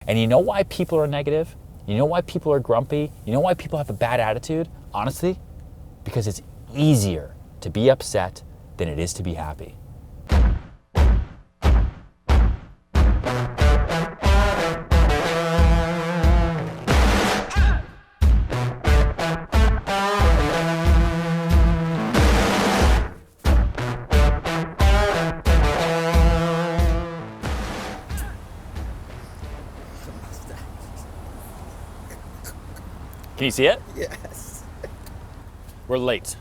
And you know why people are negative? You know why people are grumpy? You know why people have a bad attitude? Honestly, because it's easier to be upset than it is to be happy. Can you see it? Yes. We're late.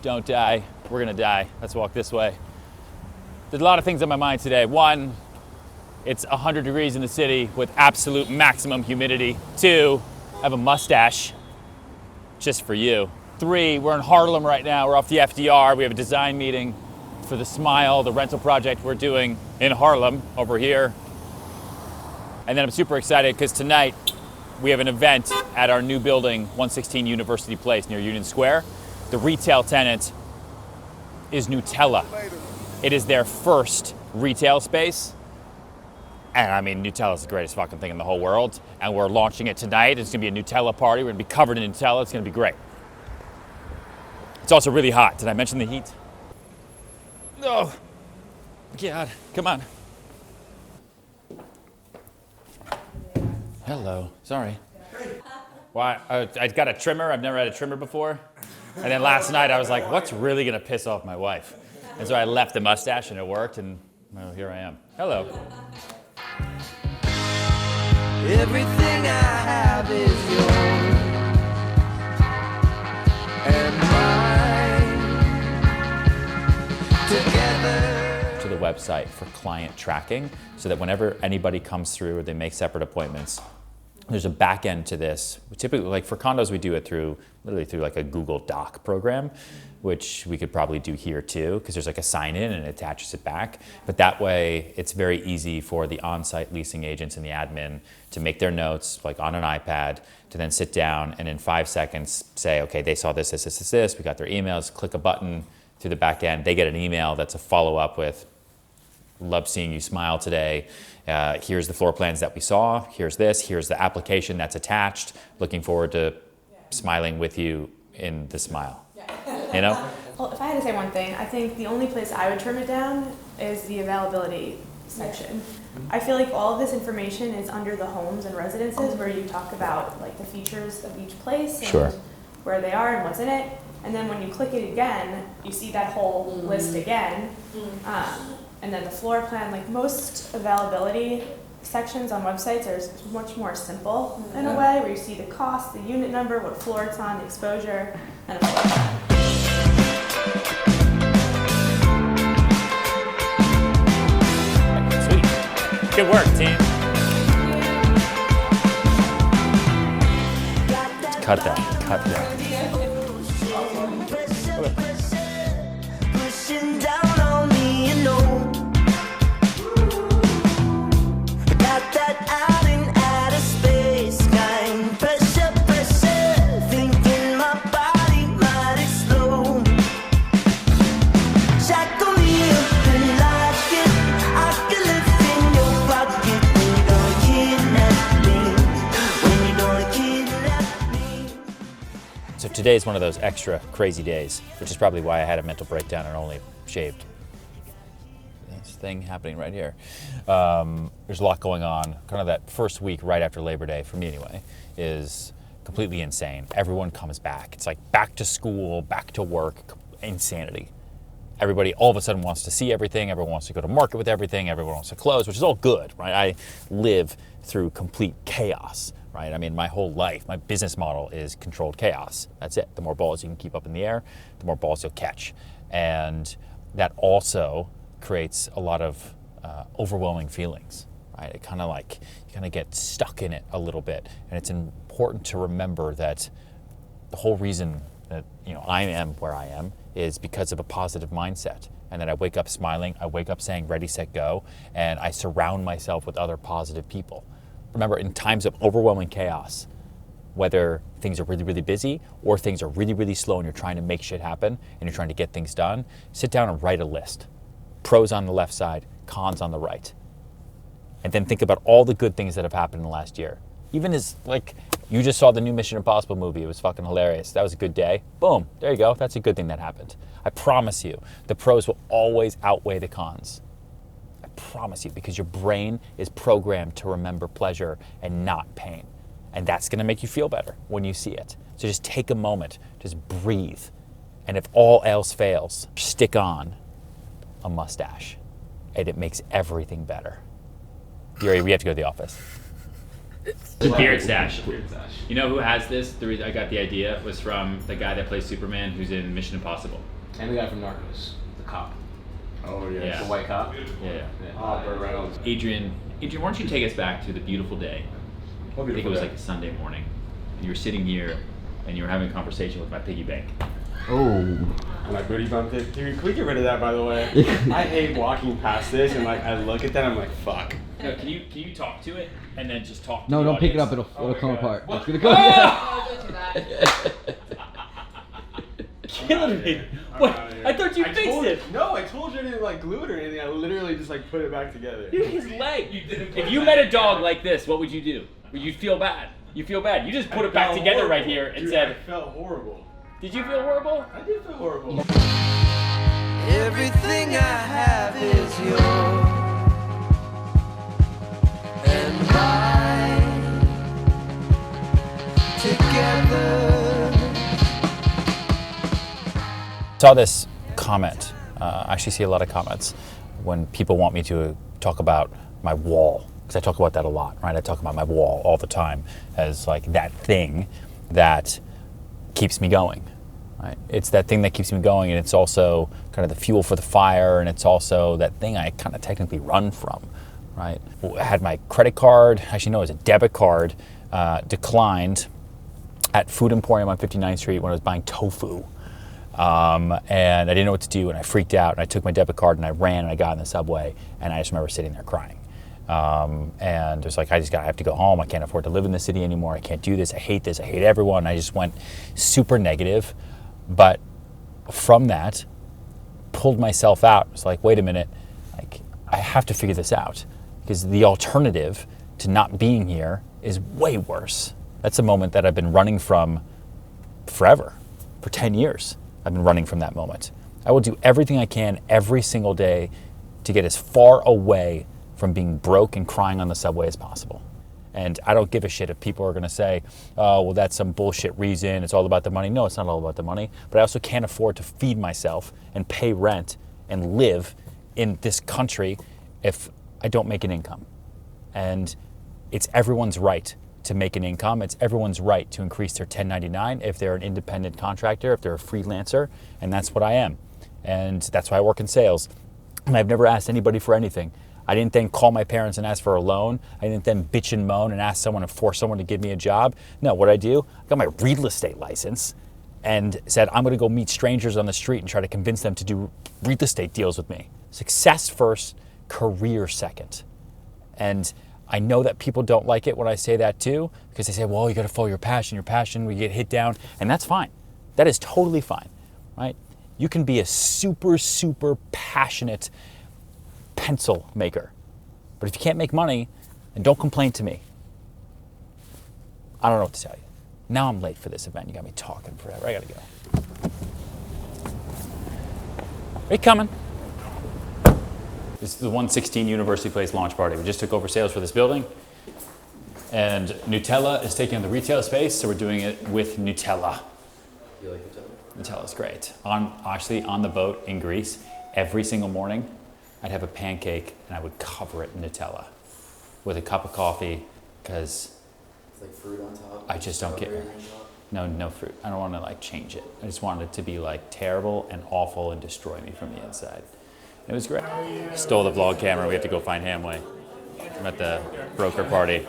Don't die. We're gonna die. Let's walk this way. There's a lot of things on my mind today. One, it's 100 degrees in the city with absolute maximum humidity. Two, I have a mustache just for you. Three, we're in Harlem right now. We're off the FDR. We have a design meeting for the Smile, the rental project we're doing in Harlem over here. And then I'm super excited because tonight we have an event at our new building, 116 University Place near Union Square. The retail tenant is Nutella. It is their first retail space. And I mean, Nutella is the greatest fucking thing in the whole world. And we're launching it tonight. It's gonna be a Nutella party. We're gonna be covered in Nutella. It's gonna be great. It's also really hot. Did I mention the heat? Oh, God, come on. Hello, sorry. Why? I got a trimmer. I've never had a trimmer before. And then last night I was like, what's really gonna piss off my wife? And so I left the mustache and it worked, and well, here I am. Hello. Everything I have is yours and mine together. To the website for client tracking so that whenever anybody comes through or they make separate appointments, there's a back end to this. Typically, like for condos, we do it literally through like a Google Doc program, which we could probably do here too, because there's like a sign in and it attaches it back. But that way, it's very easy for the on-site leasing agents and the admin to make their notes like on an iPad, to then sit down and in 5 seconds say, okay, they saw this, we got their emails, click a button through the back end. They get an email that's a follow-up with, love seeing you smile today. Here's the floor plans that we saw. Here's this. Here's the application that's attached. Looking forward to smiling with you in the smile. You know? Well, if I had to say one thing, I think the only place I would trim it down is the availability section. I feel like all of this information is under the homes and residences where you talk about like the features of each place and where they are and what's in it. And then when you click it again, you see that whole list again. And then the floor plan, like most availability sections on websites are much more simple in a way, where you see the cost, the unit number, what floor it's on, the exposure, and a floor plan. Sweet. Good work, team. Cut that. Cut that. So today is one of those extra crazy days, which is probably why I had a mental breakdown and only shaved. This thing happening right here. There's a lot going on. Kind of that first week right after Labor Day, for me anyway, is completely insane. Everyone comes back. It's like back to school, back to work, insanity. Everybody all of a sudden wants to see everything. Everyone wants to go to market with everything. Everyone wants to close, which is all good, right? I live through complete chaos. Right? I mean, my whole life, my business model is controlled chaos. That's it. The more balls you can keep up in the air, the more balls you'll catch. And that also creates a lot of overwhelming feelings, right? It kind of like, you kind of get stuck in it a little bit. And it's important to remember that the whole reason that, you know, I am where I am is because of a positive mindset. And then I wake up smiling, I wake up saying ready, set, go, and I surround myself with other positive people. Remember, in times of overwhelming chaos, whether things are really, really busy or things are really, really slow and you're trying to make shit happen and you're trying to get things done, sit down and write a list. Pros on the left side, cons on the right. and then think about all the good things that have happened in the last year. Even as, like, you just saw the new Mission Impossible movie. It was fucking hilarious. That was a good day. Boom, there you go. That's a good thing that happened. I promise you, the pros will always outweigh the cons. I promise you, because your brain is programmed to remember pleasure and not pain. And that's gonna make you feel better when you see it. So just take a moment, just breathe. And if all else fails, stick on a mustache. And it makes everything better. Yuri, we have to go to the office. The beard stash. You know who has this? The reason I got the idea was from the guy that plays Superman, who's in Mission Impossible. And the guy from Narcos, the cop. Oh yeah. Yeah. The white cop. Yeah. Oh, Burt Reynolds. Adrian, why don't you take us back to the beautiful day? What I think it beautiful was day? like a Sunday morning, and you were sitting here, and you were having a conversation with my piggy bank. My booty bumped it. Can we get rid of that, by the way? I hate walking past this and like I look at that, I'm like, fuck. No, can you talk to it and then just talk? No, to the don't pick it up. audience? It'll come apart. What? It's gonna come. Killing me. I'm What? outta here. I thought you fixed it. No, I told you I didn't like glue it or anything. I literally just like put it back together. Dude, his leg. If you met a dog like this, what would you do? You'd feel bad. You feel bad. You just put it back together right here and Dude, said, I felt horrible. "Did you feel horrible?" I did feel horrible. Everything I have is yours, and mine together. Saw this comment. I actually see a lot of comments when people want me to talk about my wall, because I talk about that a lot, right? I talk about my wall all the time as like that thing that keeps me going, right? It's that thing that keeps me going, and it's also kind of the fuel for the fire, and it's also that thing I kind of technically run from, right? I had my credit card, actually no, it was a debit card, declined at Food Emporium on 59th Street when I was buying tofu. And I didn't know what to do, and I freaked out, and I took my debit card and I ran and I got in the subway, and I just remember sitting there crying. And it was like, I have to go home. I can't afford to live in the city anymore. I can't do this. I hate this. I hate everyone. I just went super negative. But from that, pulled myself out. It's like, wait a minute, like I have to figure this out, because the alternative to not being here is way worse. That's a moment that I've been running from forever, for 10 years. I've been running from that moment. I will do everything I can every single day to get as far away from being broke and crying on the subway as possible. And I don't give a shit if people are gonna say, oh, well, that's some bullshit reason, it's all about the money. No, it's not all about the money, but I also can't afford to feed myself and pay rent and live in this country if I don't make an income. And it's everyone's right to make an income. It's everyone's right to increase their 1099 if they're an independent contractor, if they're a freelancer, and that's what I am. And that's why I work in sales. And I've never asked anybody for anything. I didn't then call my parents and ask for a loan. I didn't then bitch and moan and ask someone and force someone to give me a job. No, what I do, I got my real estate license and said, I'm gonna go meet strangers on the street and try to convince them to do real estate deals with me. Success first, career second. And I know that people don't like it when I say that too, because they say, well, you gotta follow your passion, we get hit down, and that's fine. That is totally fine, right? You can be a super, super passionate pencil maker, but if you can't make money, then don't complain to me. I don't know what to tell you. Now I'm late for this event. You got me talking forever. I gotta go. Are you coming? This is the 116 University Place launch party. We just took over sales for this building, and Nutella is taking on the retail space, so we're doing it with Nutella. You like Nutella? Nutella's great. Actually, on the boat in Greece, every single morning, I'd have a pancake and I would cover it in Nutella with a cup of coffee, because It's like fruit on top. I just don't get no fruit. I don't want to like change it. I just want it to be like terrible and awful and destroy me from the inside. It was great. Stole the vlog camera. We have to go find Hamway. I'm at the broker party.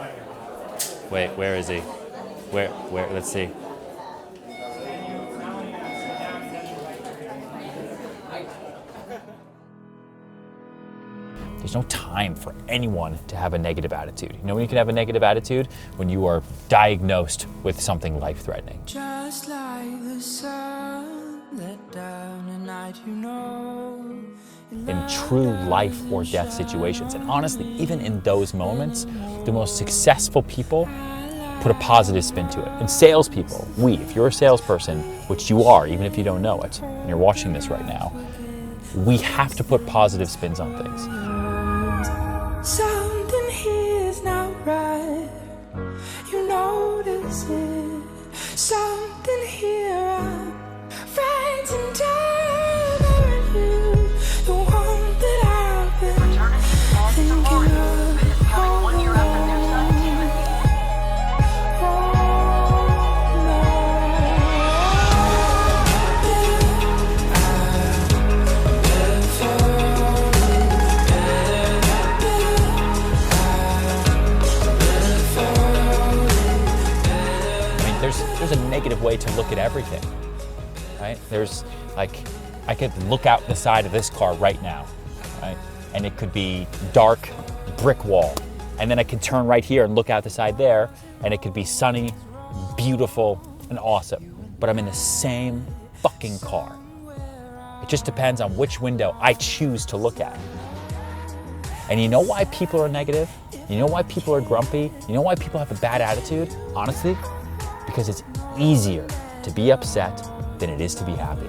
Wait, where is he? Where? Let's see. There's no time for anyone to have a negative attitude. You know when you can have a negative attitude? When you are diagnosed with something life-threatening. Just like the sun let down at night, you know in true life or death situations. And honestly, even in those moments, the most successful people put a positive spin to it. And salespeople, if you're a salesperson, which you are, even if you don't know it, and you're watching this right now, we have to put positive spins on things. Something here's not right. You notice it. Something here I'm frightened of you. The one that I've been thinking of. Coming 1 year after their son, There's a negative way to look at everything, right? There's like, I could look out the side of this car right now, right? And it could be dark brick wall. And then I could turn right here and look out the side there, and it could be sunny, beautiful, and awesome. But I'm in the same fucking car. It just depends on which window I choose to look at. And you know why people are negative? You know why people are grumpy? You know why people have a bad attitude? Honestly, because it's easier to be upset than it is to be happy.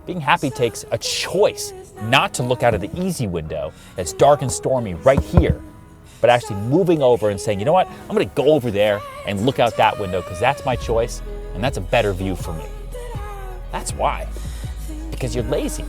Being happy takes a choice not to look out of the easy window that's dark and stormy right here, but actually moving over and saying, you know what, I'm gonna go over there and look out that window because that's my choice and that's a better view for me. That's why, because you're lazy.